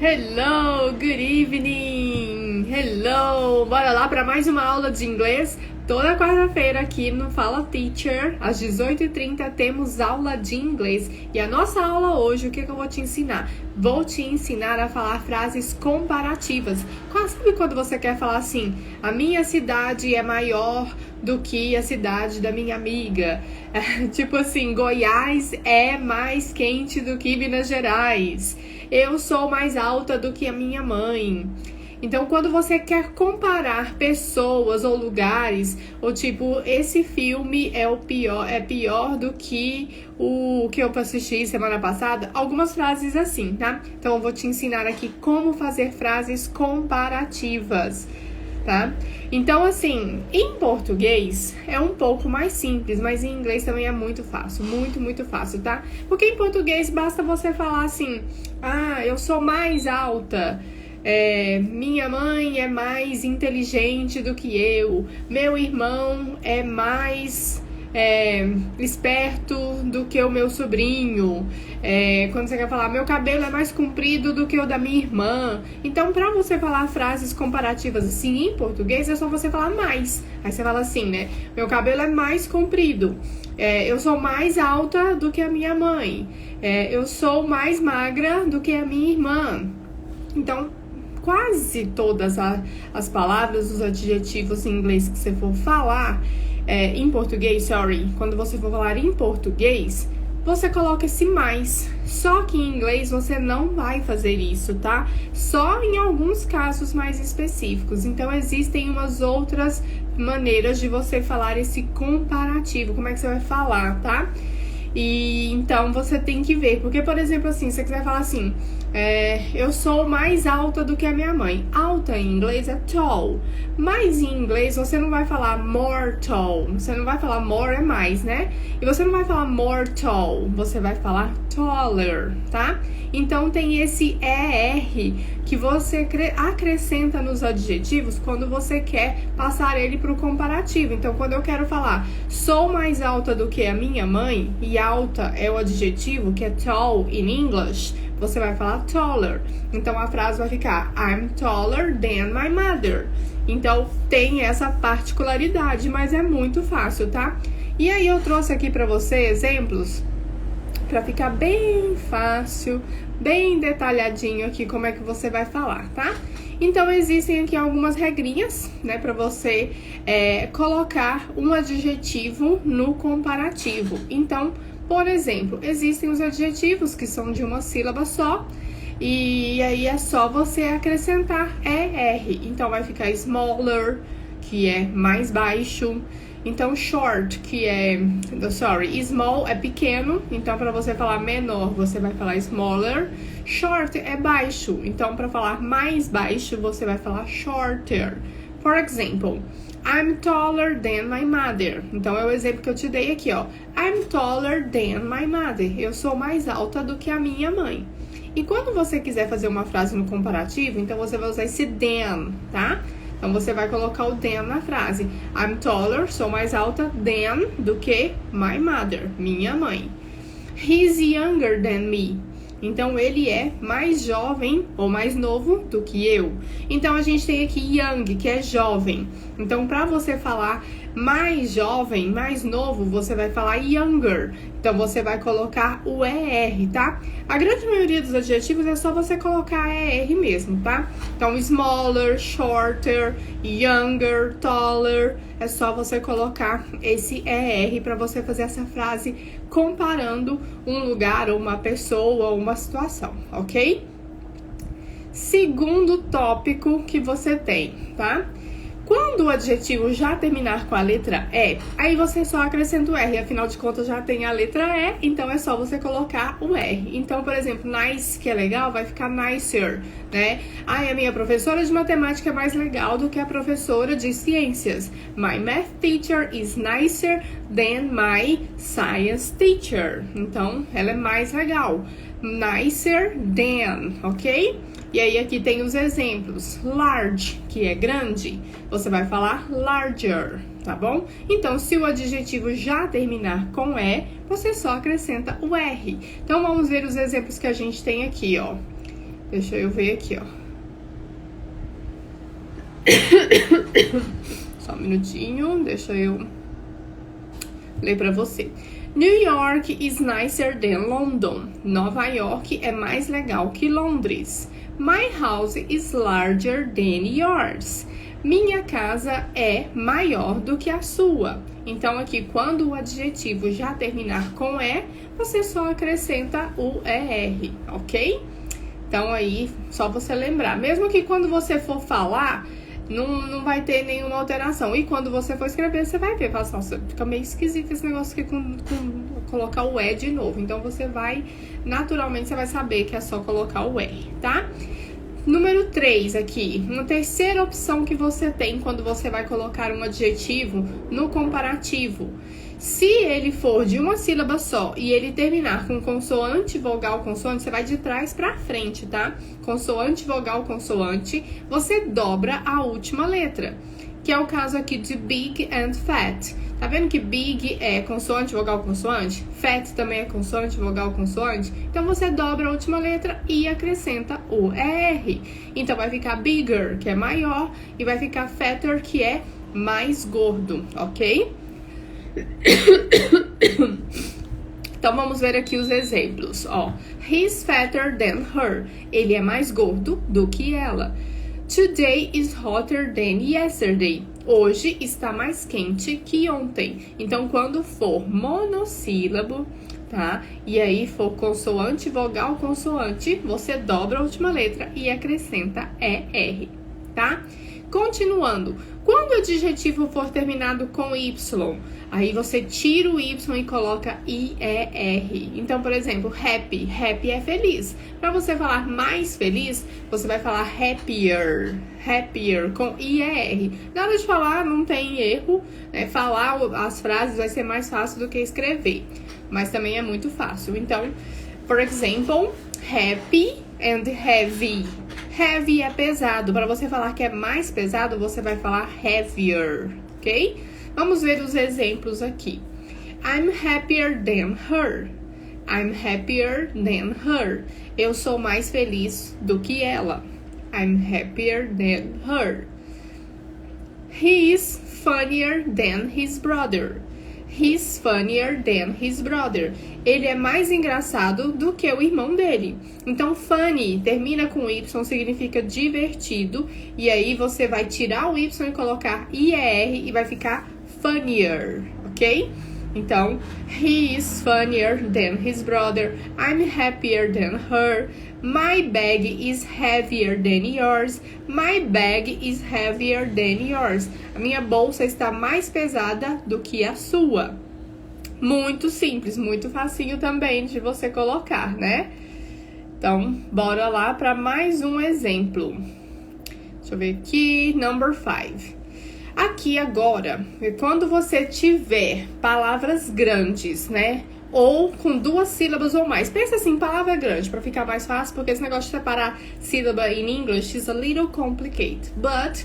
Hello, good evening! Hello! Bora lá para mais uma aula de inglês? Toda quarta-feira aqui no Fala Teacher, às 18h30, temos aula de inglês. E a nossa aula hoje, o que eu vou te ensinar? Vou te ensinar a falar frases comparativas. Sabe quando você quer falar assim, a minha cidade é maior do que a cidade da minha amiga? Tipo assim, Goiás é mais quente do que Minas Gerais. Eu sou mais alta do que a minha mãe. Então, quando você quer comparar pessoas ou lugares, ou tipo, esse filme é pior do que o que eu assisti semana passada, algumas frases assim, tá? Então, eu vou te ensinar aqui como fazer frases comparativas, tá? Então, assim, em português é um pouco mais simples, mas em inglês também é muito fácil, muito fácil, tá? Porque em português basta você falar assim, eu sou mais alta. Minha mãe é mais inteligente do que eu, meu irmão é mais esperto do que o meu sobrinho, quando você quer falar, meu cabelo é mais comprido do que o da minha irmã. Então, para você falar frases comparativas assim em português, é só você falar mais. Aí você fala assim, né, meu cabelo é mais comprido, eu sou mais alta do que a minha mãe, eu sou mais magra do que a minha irmã. Então, quase todas as palavras, os adjetivos em inglês que você for falar, em português, quando você for falar em português, você coloca esse mais. Só que em inglês você não vai fazer isso, tá? Só em alguns casos mais específicos. Então, existem umas outras maneiras de você falar esse comparativo. Como é que você vai falar, tá? E então você tem que ver, porque, por exemplo, assim, se você quiser falar assim, eu sou mais alta do que a minha mãe. Alta em inglês é tall, mas em inglês você não vai falar more tall, você não vai falar more é mais, né? E você não vai falar more tall, você vai falar taller, tá? Então tem esse ER que você acrescenta nos adjetivos quando você quer passar ele para o comparativo. Então, quando eu quero falar sou mais alta do que a minha mãe, e alta é o adjetivo, que é tall in English, você vai falar taller. Então, a frase vai ficar I'm taller than my mother. Então, tem essa particularidade, mas é muito fácil, tá? E aí, eu trouxe aqui para você exemplos para ficar bem fácil, bem detalhadinho aqui como é que você vai falar, tá? Então, existem aqui algumas regrinhas, né, para você colocar um adjetivo no comparativo. Então, por exemplo, existem os adjetivos que são de uma sílaba só, e aí é só você acrescentar ER. Então, vai ficar smaller, que é mais baixo. Então, short, que small é pequeno. Então, para você falar menor, você vai falar smaller. Short é baixo. Então, para falar mais baixo, você vai falar shorter. For example, I'm taller than my mother. Então, é o exemplo que eu te dei aqui, ó. I'm taller than my mother. Eu sou mais alta do que a minha mãe. E quando você quiser fazer uma frase no comparativo, então você vai usar esse than, tá? Então, você vai colocar o than na frase. I'm taller, sou mais alta than, do que my mother, minha mãe. He's younger than me. Então, ele é mais jovem ou mais novo do que eu. Então, a gente tem aqui young, que é jovem. Então, para você falar mais jovem, mais novo, você vai falar younger. Então, você vai colocar o ER, tá? A grande maioria dos adjetivos é só você colocar ER mesmo, tá? Então, smaller, shorter, younger, taller. É só você colocar esse ER para você fazer essa frase comparando um lugar, ou uma pessoa, ou uma situação, ok? Segundo tópico que você tem, tá? Quando o adjetivo já terminar com a letra E, aí você só acrescenta o R, afinal de contas já tem a letra E, então é só você colocar o R. Então, por exemplo, nice, que é legal, vai ficar nicer, né? A minha professora de matemática é mais legal do que a professora de ciências. My math teacher is nicer than my science teacher. Então, ela é mais legal. Nicer than, ok? E aí aqui tem os exemplos. Large, que é grande, você vai falar larger, tá bom? Então, se o adjetivo já terminar com E, você só acrescenta o R. Então, vamos ver os exemplos que a gente tem aqui, ó. Deixa eu ver aqui, ó. Só um minutinho, deixa eu ler pra você. New York is nicer than London. Nova York é mais legal que Londres. My house is larger than yours. Minha casa é maior do que a sua. Então, aqui, quando o adjetivo já terminar com E, você só acrescenta o ER, ok? Então, aí, só você lembrar. Mesmo que quando você for falar, não vai ter nenhuma alteração. E quando você for escrever, você vai ver. Fala assim, nossa, fica meio esquisito esse negócio aqui com colocar o E de novo. Então, você vai, naturalmente, você vai saber que é só colocar o R, tá? Número 3 aqui, uma terceira opção que você tem quando você vai colocar um adjetivo no comparativo. Se ele for de uma sílaba só e ele terminar com consoante, vogal, consoante, você vai de trás pra frente, tá? Consoante, vogal, consoante, você dobra a última letra, que é o caso aqui de big and fat. Tá vendo que big é consoante, vogal, consoante? Fat também é consoante, vogal, consoante? Então, você dobra a última letra e acrescenta o ER. Então, vai ficar bigger, que é maior, e vai ficar fatter, que é mais gordo, ok? Então, vamos ver aqui os exemplos, ó. He's fatter than her. Ele é mais gordo do que ela. Today is hotter than yesterday. Hoje está mais quente que ontem. Então, quando for monossílabo, tá? E aí for consoante, vogal, consoante, você dobra a última letra e acrescenta ER, tá? Continuando, quando o adjetivo for terminado com Y, aí você tira o Y e coloca IER. Então, por exemplo, happy. Happy é feliz. Para você falar mais feliz, você vai falar happier. Happier com IER. Na hora de falar, não tem erro, né? Falar as frases vai ser mais fácil do que escrever. Mas também é muito fácil. Então, por exemplo, happy and heavy. Heavy é pesado. Para você falar que é mais pesado, você vai falar heavier, ok? Vamos ver os exemplos aqui. I'm happier than her. I'm happier than her. Eu sou mais feliz do que ela. I'm happier than her. He is funnier than his brother. He's funnier than his brother. Ele é mais engraçado do que o irmão dele. Então, funny termina com Y, significa divertido. E aí, você vai tirar o Y e colocar IER e vai ficar funnier, ok? Então, he is funnier than his brother. I'm happier than her. My bag is heavier than yours. My bag is heavier than yours. A minha bolsa está mais pesada do que a sua. Muito simples, muito facinho também de você colocar, né? Então, bora lá para mais um exemplo. Deixa eu ver aqui, number 5. Aqui agora, quando você tiver palavras grandes, né? Ou com 2 sílabas ou mais. Pensa assim, palavra grande, para ficar mais fácil, porque esse negócio de separar sílaba in English is a little complicated. But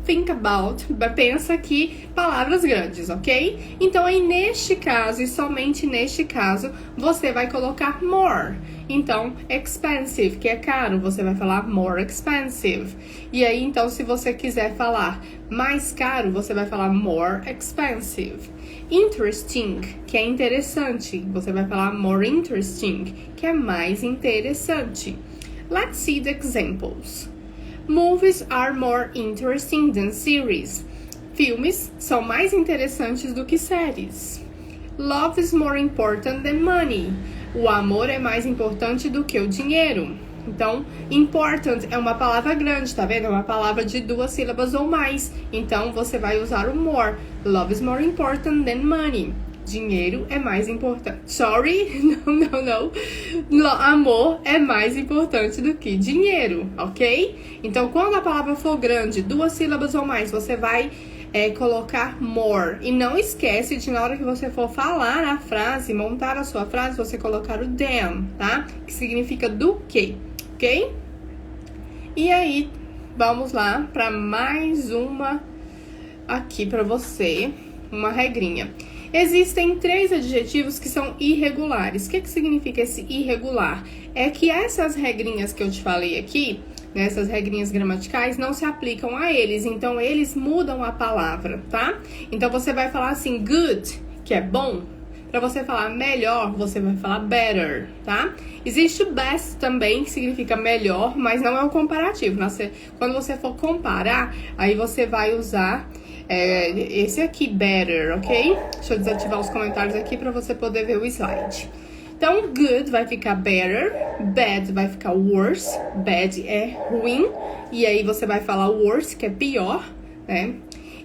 think about, pensa aqui, palavras grandes, ok? Então, aí neste caso, e somente neste caso, você vai colocar more. Então, expensive, que é caro, você vai falar more expensive. E aí, então, se você quiser falar mais caro, você vai falar more expensive. Interesting, que é interessante, você vai falar more interesting, que é mais interessante. Let's see the examples. Movies are more interesting than series. Filmes são mais interessantes do que séries. Love is more important than money. O amor é mais importante do que o dinheiro. Então, important é uma palavra grande, tá vendo? É uma palavra de 2 sílabas ou mais. Então, você vai usar o more. Love is more important than money. Dinheiro é mais importante. Sorry, não. Amor é mais importante do que dinheiro, ok? Então, quando a palavra for grande, 2 sílabas ou mais, você vai colocar more. E não esquece de, na hora que você for falar a frase, montar a sua frase, você colocar o than, tá? Que significa do que, ok? E aí, vamos lá para mais uma aqui para você, uma regrinha. Existem 3 adjetivos que são irregulares. O que significa esse irregular? É que essas regrinhas que eu te falei aqui, né, essas regrinhas gramaticais, não se aplicam a eles. Então, eles mudam a palavra, tá? Então, você vai falar assim, good, que é bom. Para você falar melhor, você vai falar better, tá? Existe o best também, que significa melhor, mas não é o comparativo. Quando você for comparar, aí você vai usar esse aqui, better, ok? Deixa eu desativar os comentários aqui para você poder ver o slide. Então, good vai ficar better, bad vai ficar worse, bad é ruim, e aí você vai falar worse, que é pior, né?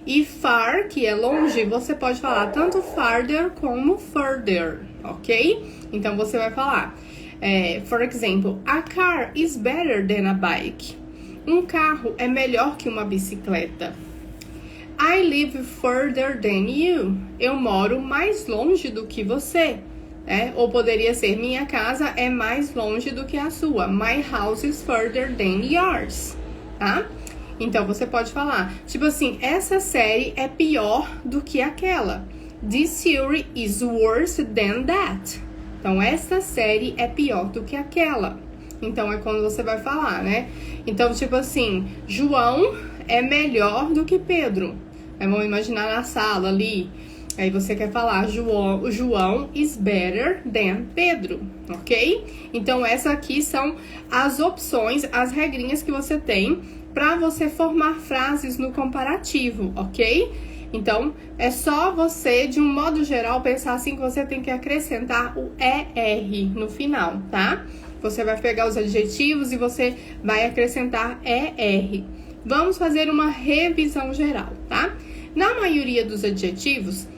E far, que é longe, você pode falar tanto farther como further, ok? Então, você vai falar, for example, a car is better than a bike. Um carro é melhor que uma bicicleta. I live further than you. Eu moro mais longe do que você. Ou poderia ser, minha casa é mais longe do que a sua. My house is further than yours, tá? Então, você pode falar, tipo assim, essa série é pior do que aquela. This series is worse than that. Então, essa série é pior do que aquela. Então, é quando você vai falar, né? Então, tipo assim, João é melhor do que Pedro. Vamos imaginar na sala ali. Aí você quer falar, João is better than Pedro, ok? Então, essas aqui são as opções, as regrinhas que você tem para você formar frases no comparativo, ok? Então, é só você, de um modo geral, pensar assim que você tem que acrescentar o ER no final, tá? Você vai pegar os adjetivos e você vai acrescentar ER. Vamos fazer uma revisão geral, tá? Na maioria dos adjetivos,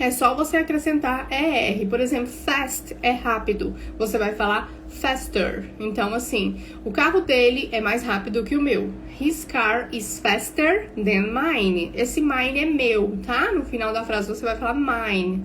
é só você acrescentar ER. Por exemplo, fast é rápido. Você vai falar faster. Então, assim, o carro dele é mais rápido que o meu. His car is faster than mine. Esse mine é meu, tá? No final da frase você vai falar mine.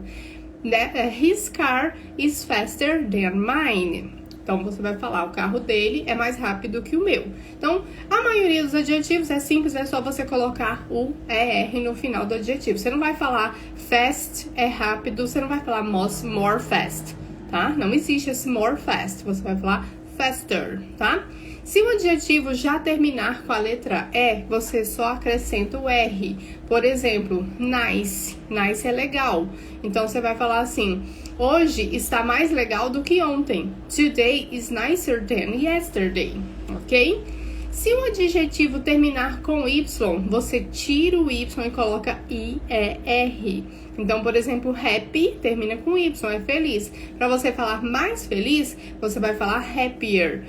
His car is faster than mine. Então, você vai falar, o carro dele é mais rápido que o meu. Então, a maioria dos adjetivos é simples, é só você colocar o ER no final do adjetivo. Você não vai falar fast é rápido, você não vai falar more fast, tá? Não existe esse more fast, você vai falar faster, tá? Se o adjetivo já terminar com a letra E, você só acrescenta o R. Por exemplo, nice. Nice é legal. Então, você vai falar assim, hoje está mais legal do que ontem. Today is nicer than yesterday, ok? Se o adjetivo terminar com Y, você tira o Y e coloca IER. Então, por exemplo, happy termina com Y, é feliz. Para você falar mais feliz, você vai falar happier.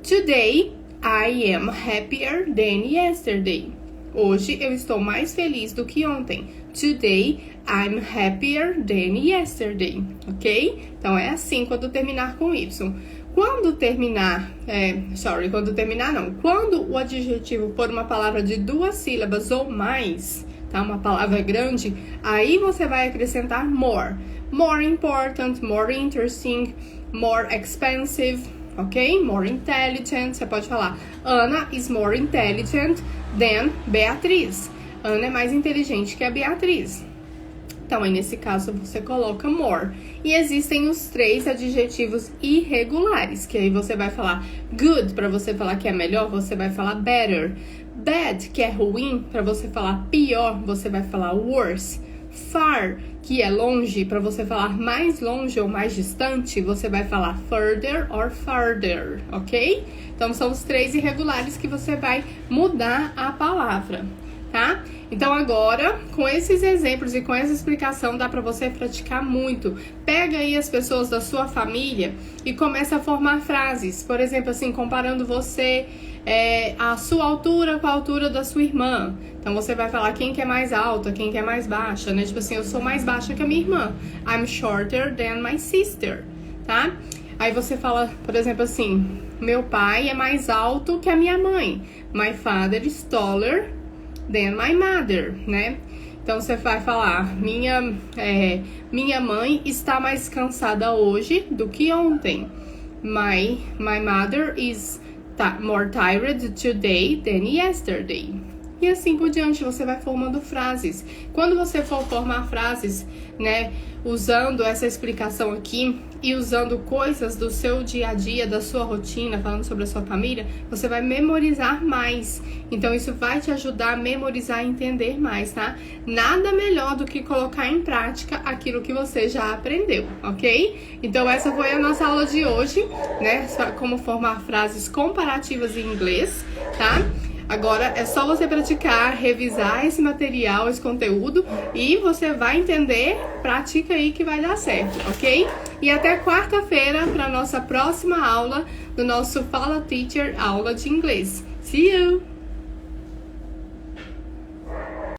Today, I am happier than yesterday. Hoje eu estou mais feliz do que ontem. Today, I'm happier than yesterday, ok? Então, é assim quando terminar com Y. Quando o adjetivo for uma palavra de 2 sílabas ou mais, tá? Uma palavra grande, aí você vai acrescentar more. More important, more interesting, more expensive, ok? More intelligent. Você pode falar, Ana is more intelligent than Beatriz. Ana é mais inteligente que a Beatriz. Então, aí nesse caso, você coloca more. E existem os 3 adjetivos irregulares, que aí você vai falar good, para você falar que é melhor, você vai falar better. Bad, que é ruim, para você falar pior, você vai falar worse. Far, que é longe, para você falar mais longe ou mais distante, você vai falar further or farther, ok? Então, são os 3 irregulares que você vai mudar a palavra, tá? Então, agora, com esses exemplos e com essa explicação, dá para você praticar muito. Pega aí as pessoas da sua família e começa a formar frases. Por exemplo, assim, comparando você, a sua altura com a altura da sua irmã. Então, você vai falar quem que é mais alta, quem que é mais baixa, né? Tipo assim, eu sou mais baixa que a minha irmã. I'm shorter than my sister, tá? Aí você fala, por exemplo, assim, meu pai é mais alto que a minha mãe. My father is taller than my mother, né? Então, você vai falar, minha mãe está mais cansada hoje do que ontem. My mother is more tired today than yesterday. e assim por diante. Você vai formando frases. Quando você for formar frases, né, usando essa explicação aqui e usando coisas do seu dia a dia, da sua rotina, falando sobre a sua família, você vai memorizar mais. Então isso vai te ajudar a memorizar e entender mais, tá? Nada melhor do que colocar em prática aquilo que você já aprendeu, ok? Então essa foi a nossa aula de hoje, né? Como formar frases comparativas em inglês, tá? Agora é só você praticar, revisar esse material, esse conteúdo e você vai entender, pratica aí que vai dar certo, ok? E até quarta-feira para nossa próxima aula do nosso Fala Teacher aula de inglês. See you!